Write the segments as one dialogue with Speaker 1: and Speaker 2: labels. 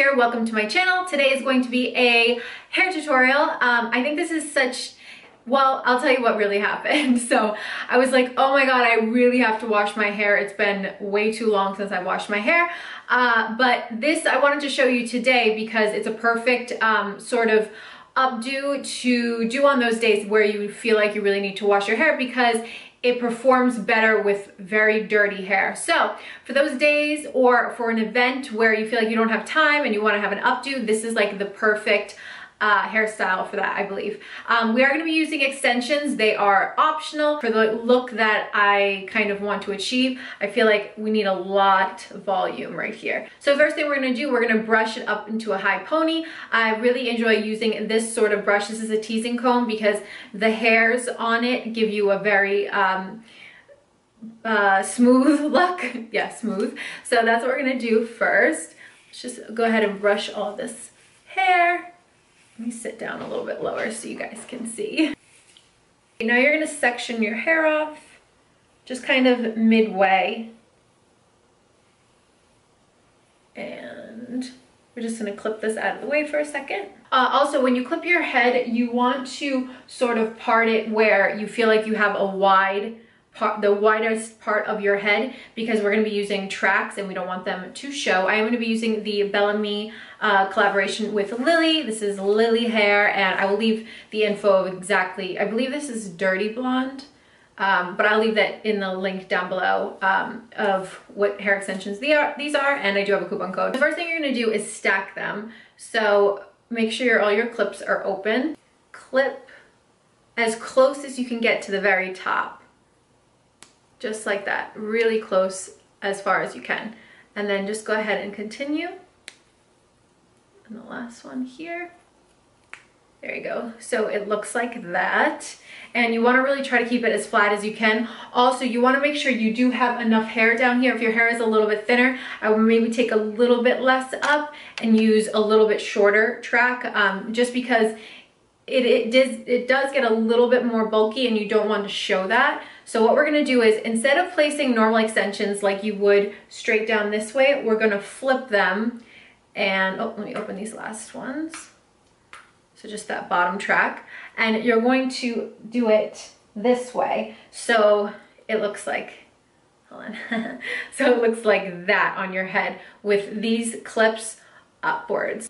Speaker 1: here, welcome to my channel. Today is going to be a hair tutorial. I think this is such, well, I'll tell you what really happened. So I was like, oh my god, I really have to wash my hair. It's been way too long since I washed my hair. But this I wanted to show you today because it's a perfect sort of updo to do on those days where you feel like you really need to wash your hair because it performs better with very dirty hair. So for those days or for an event where you feel like you don't have time and you want to have an updo, this is like the perfect hairstyle for that, I believe. We are going to be using extensions. They are optional for the look that I kind of want to achieve. I feel like we need a lot of volume right here. So first thing we're going to do, we're going to brush it up into a high pony. I really enjoy using this sort of brush. This is a teasing comb because the hairs on it give you a very smooth look. Yeah, smooth. So that's what we're going to do first. Let's just go ahead and brush all this hair. Let me sit down a little bit lower so you guys can see. Now you're going to section your hair off, just kind of midway. And we're just going to clip this out of the way for a second. Also, when you clip your head, you want to sort of part it where you feel like you have a wide part, the widest part of your head, because we're going to be using tracks and we don't want them to show. I am going to be using the Bellami collaboration with Lilly. This is Lilly hair, and I will leave the info of exactly, I believe this is Dirty Blonde, but I'll leave that in the link down below of what hair extensions these are, and I do have a coupon code. The first thing you're going to do is stack them. So make sure all your clips are open. Clip as close as you can get to the very top. Just like that, really close as far as you can. And then just go ahead and continue. And the last one here. There you go. So it looks like that. And you want to really try to keep it as flat as you can. Also, you want to make sure you do have enough hair down here. If your hair is a little bit thinner, I would maybe take a little bit less up and use a little bit shorter track, just because it does get a little bit more bulky and you don't want to show that. So what we're going to do is, instead of placing normal extensions like you would straight down this way, we're going to flip them. And oh, let me open these last ones. So just that bottom track, and you're going to do it this way. So it looks like, hold on. So it looks like that on your head with these clips upwards.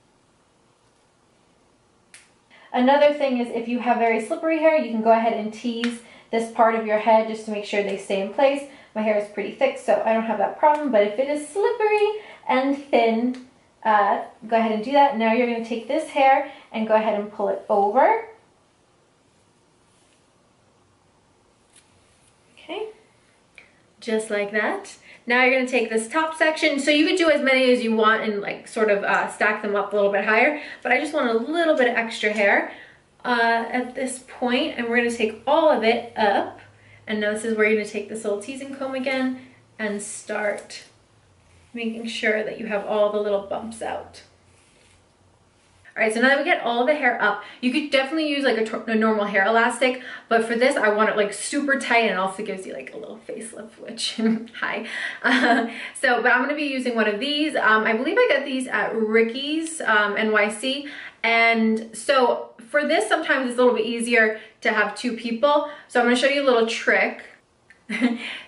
Speaker 1: Another thing is, if you have very slippery hair, you can go ahead and tease this part of your head just to make sure they stay in place. My hair is pretty thick, so I don't have that problem, but if it is slippery and thin, go ahead and do that. Now you're going to take this hair and go ahead and pull it over. Okay, just like that. Now you're going to take this top section. So you could do as many as you want and like sort of stack them up a little bit higher, but I just want a little bit of extra hair at this point, and we're going to take all of it up. And now this is where you're going to take this little teasing comb again and start making sure that you have all the little bumps out. All right, so now that we get all the hair up, you could definitely use like a normal hair elastic, but for this I want it like super tight, and also gives you like a little facelift, which, hi. But I'm gonna be using one of these. I believe I got these at Ricky's NYC, and so for this sometimes it's a little bit easier to have two people. So I'm gonna show you a little trick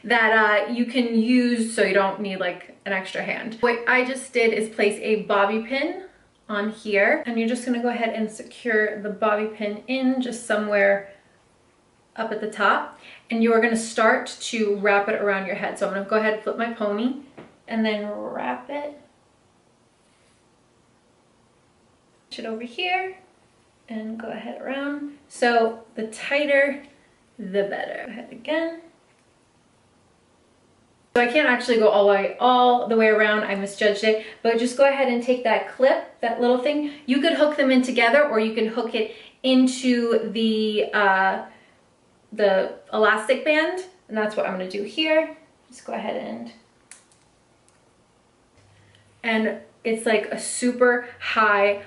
Speaker 1: that you can use so you don't need like an extra hand. What I just did is place a bobby pin on here, and you're just going to go ahead and secure the bobby pin in just somewhere up at the top, and you are going to start to wrap it around your head. So I'm going to go ahead and flip my pony and then wrap it over here and go ahead around. So the tighter the better. Go ahead again. So I can't actually go all the way around, I misjudged it, but just go ahead and take that clip, that little thing. You could hook them in together, or you can hook it into the elastic band, and that's what I'm going to do here. Just go ahead and it's like a super high,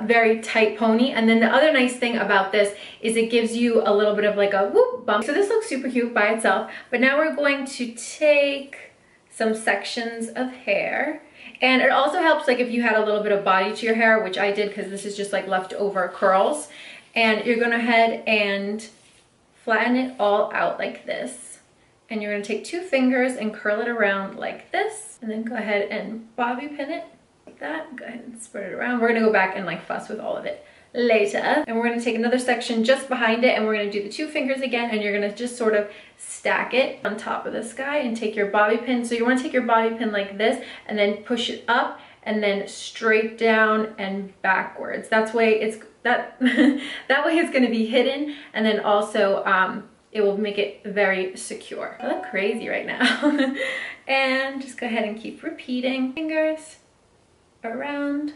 Speaker 1: very tight pony. And then the other nice thing about this is it gives you a little bit of like a whoop bump. So this looks super cute by itself, but now we're going to take some sections of hair, And it also helps like if you had a little bit of body to your hair, which I did because this is just like leftover curls. And you're gonna head and flatten it all out like this. And you're gonna take 2 fingers and curl it around like this. And then go ahead and bobby pin it like that. Go ahead and spread it around. We're gonna go back and like fuss with all of it later. And we're gonna take another section just behind it and we're gonna do the 2 fingers again, and you're gonna just sort of stack it on top of this guy and take your bobby pin. So you wanna take your bobby pin like this and then push it up and then straight down and backwards. That's way it's that that way it's gonna be hidden, and then also it will make it very secure. I look crazy right now. And just go ahead and keep repeating. Fingers around.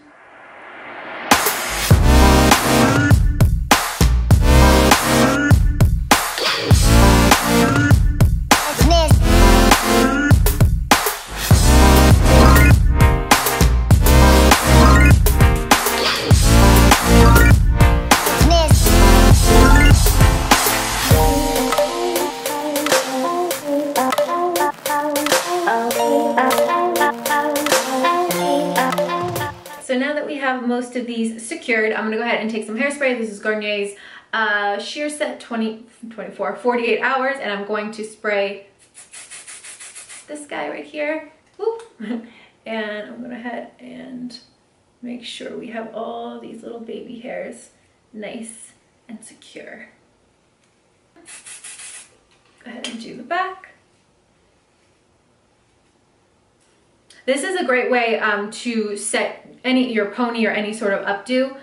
Speaker 1: So now that we have most of these secured, I'm gonna go ahead and take some hairspray. This is Garnier's Sheer Set 48 hours, and I'm going to spray this guy right here. Whoop. And I'm gonna head and make sure we have all these little baby hairs nice and secure. Go ahead and do the back. This is a great way to set your pony or any sort of updo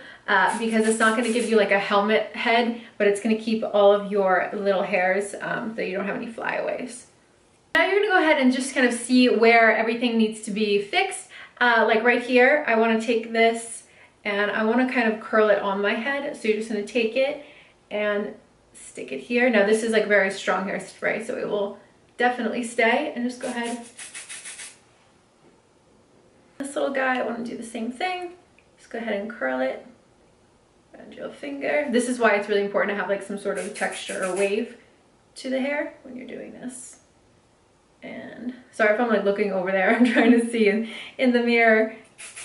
Speaker 1: because it's not going to give you like a helmet head, but it's going to keep all of your little hairs that you don't have any flyaways. Now you're going to go ahead and just kind of see where everything needs to be fixed. Like right here, I want to take this and I want to kind of curl it on my head. So you're just going to take it and stick it here. Now this is like very strong hairspray, so it will definitely stay. And just go ahead. This little guy, I want to do the same thing. Just go ahead and curl it around your finger. This is why it's really important to have like some sort of texture or wave to the hair when you're doing this. And sorry if I'm like looking over there. I'm trying to see in the mirror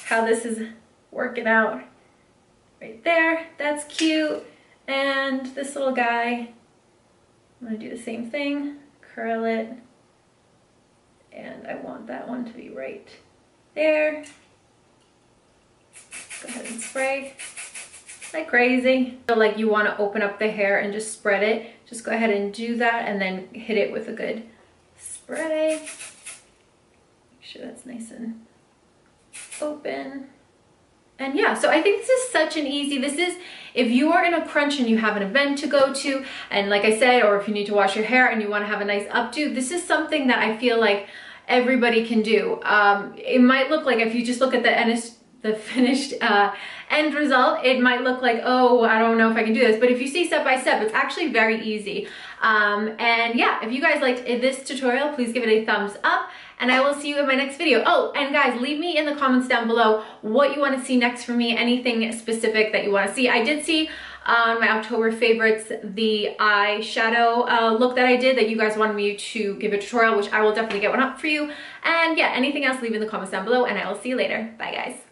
Speaker 1: how this is working out. Right there, that's cute. And this little guy, I'm gonna do the same thing. Curl it. And I want that one to be right there. Go ahead and spray like crazy. So like you want to open up the hair and just spread it. Just go ahead and do that and then hit it with a good spray. Make sure that's nice and open. And yeah, so I think this is such an easy, this is if you are in a crunch and you have an event to go to, and like I said, or if you need to wash your hair and you want to have a nice updo, this is something that I feel like everybody can do. It might look like, if you just look at the finished end result, it might look like, oh, I don't know if I can do this. But if you see step by step, it's actually very easy. And yeah, if you guys liked this tutorial, please give it a thumbs up. And I will see you in my next video. Oh, and guys, leave me in the comments down below what you want to see next from me, anything specific that you want to see. I did see on my October favorites the eyeshadow look that I did that you guys wanted me to give a tutorial, which I will definitely get one up for you. And yeah, anything else, leave in the comments down below, and I will see you later. Bye, guys.